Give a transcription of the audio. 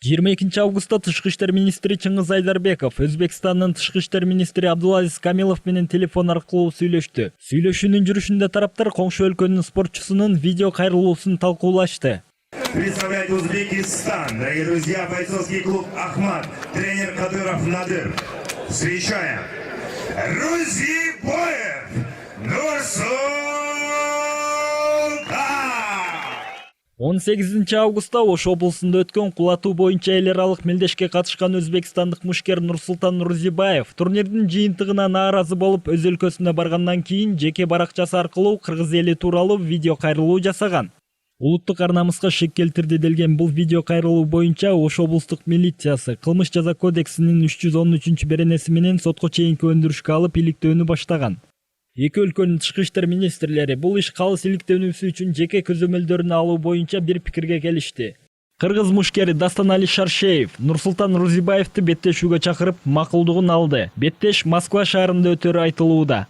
22 августта Тышкы иштер министри Чыңгыз Айдарбеков Өзбекстандын Тышкы иштер министри Абдулазиз Камилов менен телефон аркылуу сүйлөштү. Сүйлөшүүнүн жүрүшүндө тараптар коңшу өлкөнүн спортчусунун видео кайрылуусун талкуулашты. Представляет Узбекистан, дорогие друзья, бойцовский клуб «Ахмат», тренер Кадыров Надыр. Встречаем Рузибоев Нурсултан! 18 августта Ош облусунда өткөн кулатуу боюнча эл аралык мелдешке катышкан өзбекстандык мушкер Нурсултан Нурзибаев турнирдин жыйынтыгына нааразы болуп өз өлкөсүнө баргандан кийин жеке баракчасы аркылуу кыргыз эли тууралуу видео кайрылуу жасаган. Улуттук ар намыска шек келтирди делген бул видео кайрылуу боюнча Ош облустук милициясы кылмыш жаза кодексинин 313 беренеси менен сотко чейинки өндүрүшкө алып иликтөөнү баштаган. Эки өлкөнүн тышкы иштер министрлери бул иш калыс иликтөөнүсү үчүн жеке көзөмөлдөрүн алуу боюнча бир пикирге келишти. Кыргыз мушкери Дастанали Шаршеев Нурсултан Рузибаевди беттешүүгө чакырып макулдугун алды. Беттеш Москва шаарында өтөрү айтылууда.